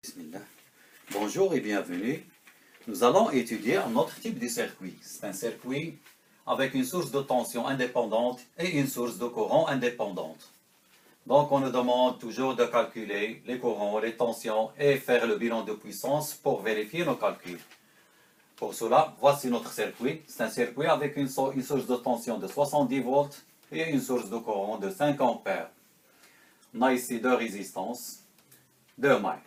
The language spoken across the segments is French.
Bismillah. Bonjour et bienvenue. Nous allons étudier un autre type de circuit. C'est un circuit avec une source de tension indépendante et une source de courant indépendante. Donc on nous demande toujours de calculer les courants, les tensions et faire le bilan de puissance pour vérifier nos calculs. Pour cela, voici notre circuit. C'est un circuit avec une source de tension de 70 volts et une source de courant de 5 ampères. On a ici deux résistances, 2 mailles.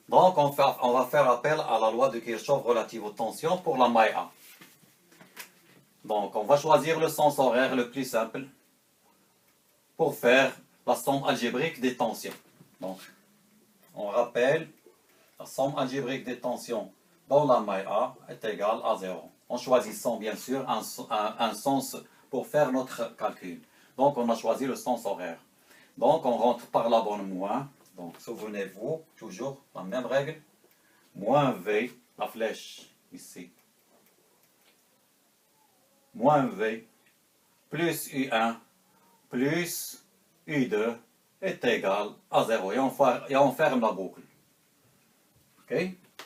Donc, on va faire appel à la loi de Kirchhoff relative aux tensions pour la maille A. Donc, on va choisir le sens horaire le plus simple pour faire la somme algébrique des tensions. Donc, on rappelle, la somme algébrique des tensions dans la maille A est égale à 0. En choisissant, bien sûr, un sens pour faire notre calcul. Donc, on a choisi le sens horaire. Donc, on rentre par la bonne moins. Donc, souvenez-vous, toujours la même règle. Moins V, la flèche ici. Moins V plus U1 plus U2 est égal à 0. Et on ferme la boucle. OK?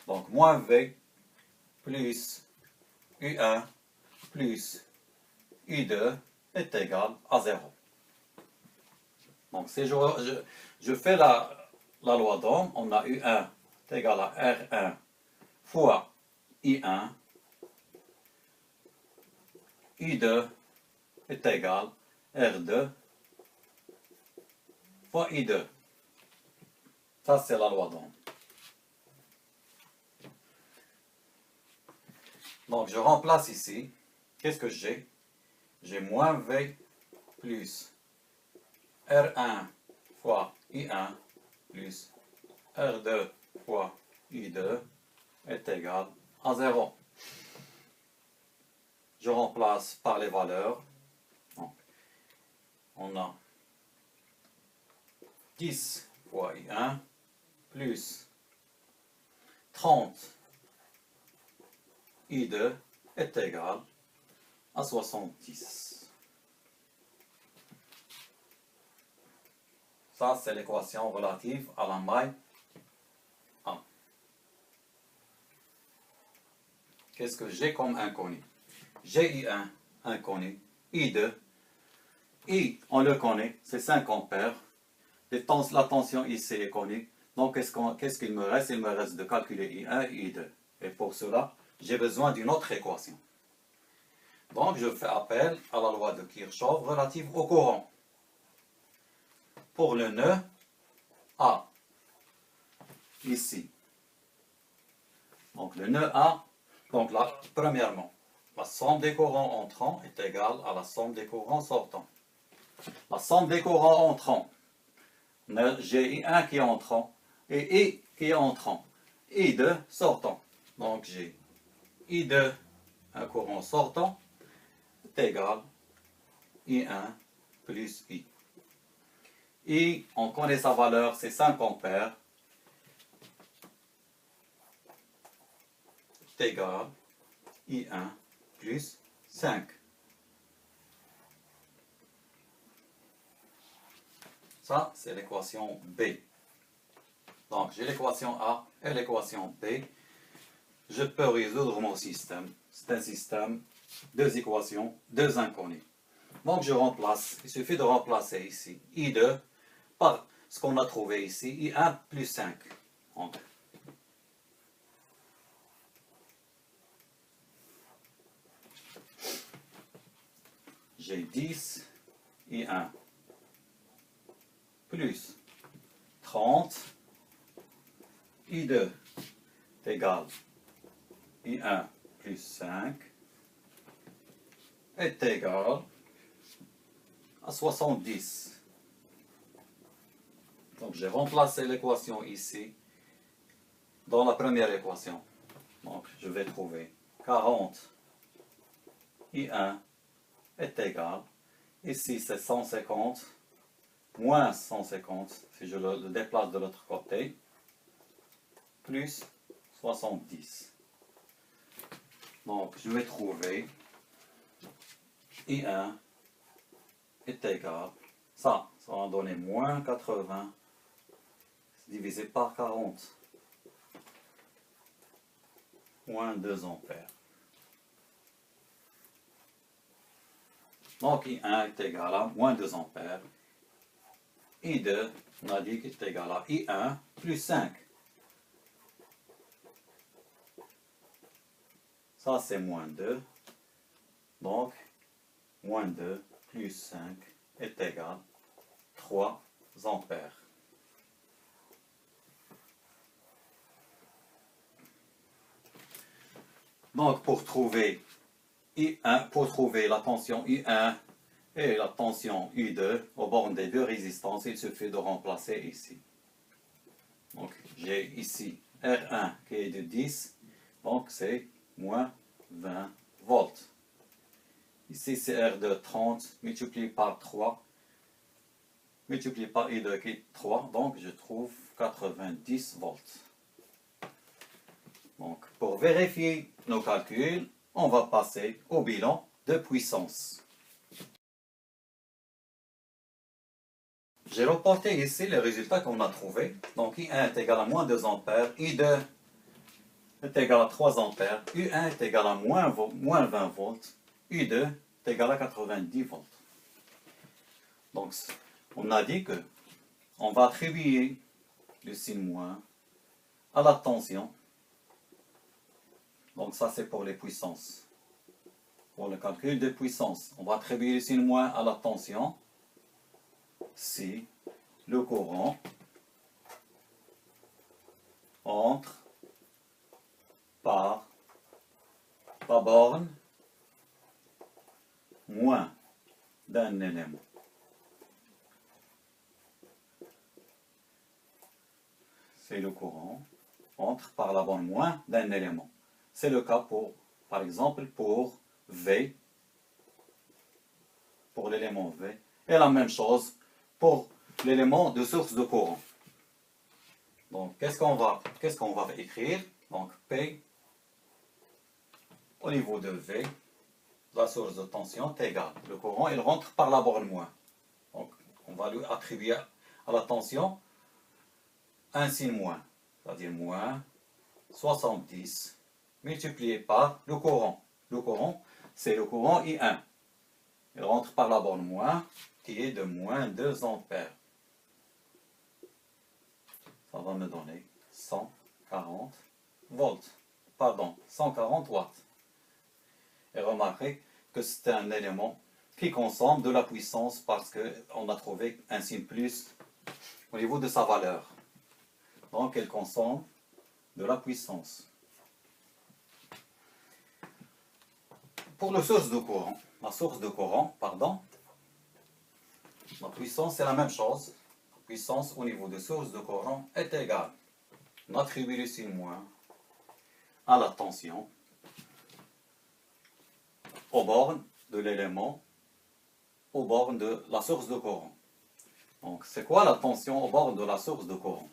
Donc, moins V plus U1 plus U2 est égal à 0. Donc, si je fais la loi d'Ohm, on a U1 est égal à R1 fois I1, U2 est égal à R2 fois I2. Ça, c'est la loi d'Ohm. Donc, je remplace ici. Qu'est-ce que j'ai? J'ai moins V plus R1 fois I1 plus R2 fois I2 est égal à 0. Je remplace par les valeurs. Donc, on a 10 fois I1 plus 30 I2 est égal à 70. Ça, c'est l'équation relative à la maille A. Qu'est-ce que j'ai comme inconnu? J'ai I1 inconnu, I2. I, on le connaît, c'est 5 ampères. La tension ici est connue. Donc, qu'est-ce qu'il me reste? Il me reste de calculer I1 et I2. Et pour cela, j'ai besoin d'une autre équation. Donc, je fais appel à la loi de Kirchhoff relative au courant. Pour le nœud A, ici. Donc, le nœud A, donc là, premièrement, la somme des courants entrants est égale à la somme des courants sortants. La somme des courants entrants, j'ai I1 qui est entrant et I qui est entrant. I2 sortant. Donc, j'ai I2, un courant sortant, est égal à I1 plus I. I, on connaît sa valeur, c'est 5 ampères, est égal à I1 plus 5. Ça, c'est l'équation B. Donc, j'ai l'équation A et l'équation B. Je peux résoudre mon système. C'est un système, deux équations, deux inconnus. Donc, je remplace. Il suffit de remplacer ici I2 par ce qu'on a trouvé ici, I1 plus 5. Donc, j'ai 10 I1 plus 30 I2 est égal I1 plus 5 est égal à 70. Donc, j'ai remplacé l'équation ici dans la première équation. Donc, je vais trouver 40 I1 est égal, ici c'est 150, moins 150, si je le déplace de l'autre côté, plus 70. Donc, je vais trouver I1 est égal, ça va donner moins 80 divisé par 40. Moins 2 ampères. Donc I1 est égal à moins 2 ampères. I2, on a dit qu'il est égal à I1 plus 5. Ça c'est moins 2. Donc, moins 2 plus 5 est égal à 3 ampères. Donc, pour trouver I1, pour trouver la tension I1 et la tension I2 aux bornes des deux résistances, il suffit de remplacer ici. Donc, j'ai ici R1 qui est de 10, donc c'est moins 20 volts. Ici, c'est R2 30 multiplié par 3, multiplié par I2 qui est 3, donc je trouve 90 volts. Donc, pour vérifier nos calculs, on va passer au bilan de puissance. J'ai reporté ici les résultats qu'on a trouvés. Donc, I1 est égal à moins 2 ampères, I2 est égal à 3 ampères, U1 est égal à moins 20 volts, U2 est égal à 90 volts. Donc, on a dit que on va attribuer le signe moins à la tension. Donc, ça, c'est pour les puissances. Pour le calcul des puissances, on va attribuer le signe moins à la tension si le courant entre par la borne moins d'un élément. C'est le courant entre par la borne moins d'un élément. C'est le cas pour, par exemple, pour V, pour l'élément V, et la même chose pour l'élément de source de courant. Donc, qu'est-ce qu'on va écrire? Donc, P au niveau de V, la source de tension est égale. Le courant, il rentre par la borne moins. Donc, on va lui attribuer à la tension un signe moins, c'est-à-dire moins 70 multiplié par le courant. Le courant, c'est le courant I1. Il rentre par la borne moins, qui est de moins 2 ampères. Ça va me donner 140 volts. Pardon, 140 watts. Et remarquez que c'est un élément qui consomme de la puissance parce qu'on a trouvé un signe plus au niveau de sa valeur. Donc, elle consomme de la puissance. Pour la source de courant, la puissance c'est la même chose. La puissance au niveau de source de courant est égale. On attribue le signe moins à la tension aux bornes de l'élément, aux bornes de la source de courant. Donc, c'est quoi la tension aux bornes de la source de courant?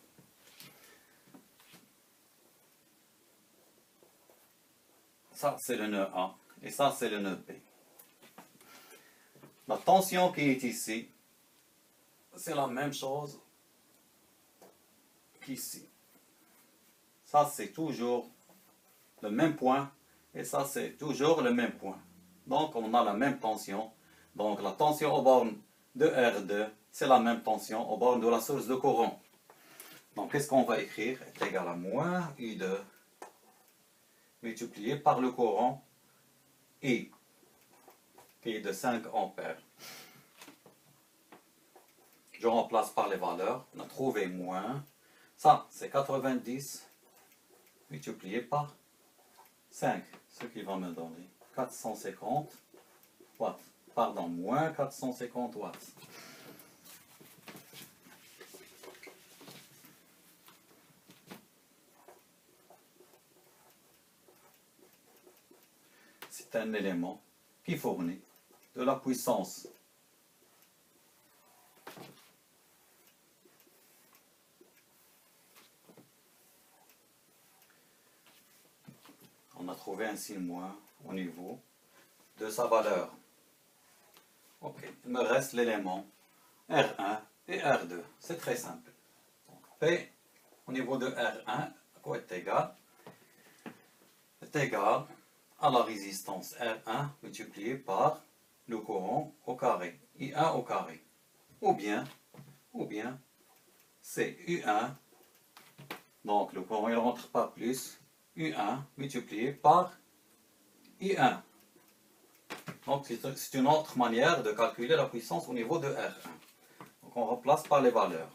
Ça, c'est le nœud A et ça, c'est le nœud B. La tension qui est ici, c'est la même chose qu'ici. Ça, c'est toujours le même point et ça, c'est toujours le même point. Donc, on a la même tension. Donc, la tension aux bornes de R2, c'est la même tension aux bornes de la source de courant. Donc, qu'est-ce qu'on va écrire? Est égal à moins I2 multiplié par le courant I, qui est de 5 ampères. Je remplace par les valeurs. On a trouvé moins. Ça, c'est 90 multiplié par 5, ce qui va me donner 450 watts. Pardon, moins 450 watts. C'est un élément qui fournit de la puissance. On a trouvé un signe moins au niveau de sa valeur. Ok, il me reste l'élément R1 et R2. C'est très simple. Donc, P au niveau de R1 est égal à la résistance R1 multiplié par le courant au carré, I1 au carré. Ou bien, c'est U1, donc le courant il ne rentre pas plus, U1 multiplié par I1. Donc c'est une autre manière de calculer la puissance au niveau de R1. Donc on remplace par les valeurs.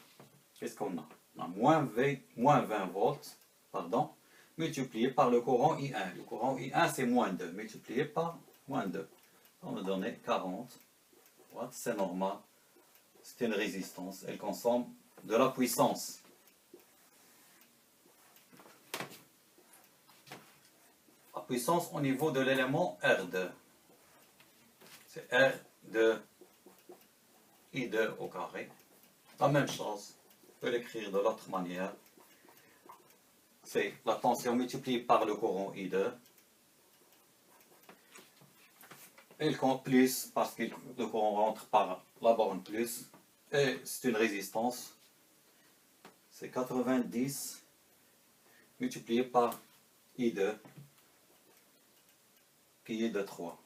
Qu'est-ce qu'on a? On a moins 20 volts, pardon, multiplié par le courant I1. Le courant I1 c'est moins 2, multiplié par moins 2. On va donner 40 watts, c'est normal. C'est une résistance, elle consomme de la puissance. La puissance au niveau de l'élément R2. C'est R2 I2 au carré. La même chose, on peut l'écrire de l'autre manière. C'est la tension multipliée par le courant I2. Il compte plus parce que le courant rentre par la borne plus. Et c'est une résistance. C'est 90 multiplié par I2 qui est de 3.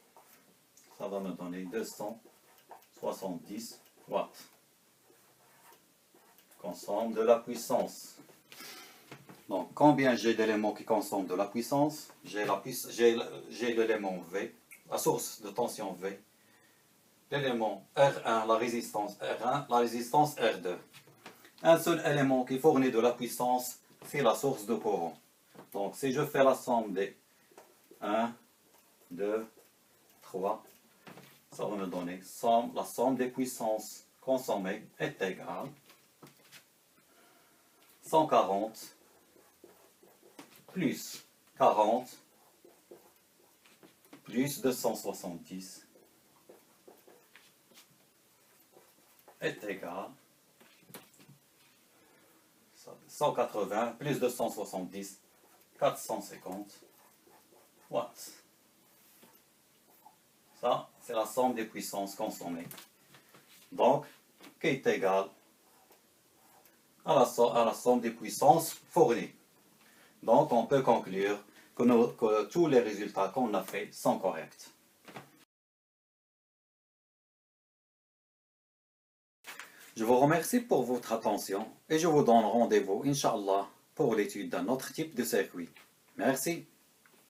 Ça va me donner 270 watts. Consomme de la puissance. Donc, combien j'ai d'éléments qui consomment de la puissance? J'ai l'élément V, la source de tension V. L'élément R1, la résistance R1, la résistance R2. Un seul élément qui fournit de la puissance, c'est la source de courant. Donc, si je fais la somme des 1, 2, 3, ça va me donner la somme des puissances consommées est égale 140 plus 40 plus 270 est égal 180 plus 270, 450 watts. Ça, c'est la somme des puissances consommées. Donc, qui est égal à la somme des puissances fournies. Donc, on peut conclure que tous les résultats qu'on a faits sont corrects. Je vous remercie pour votre attention et je vous donne rendez-vous, Inch'Allah, pour l'étude d'un autre type de circuit. Merci.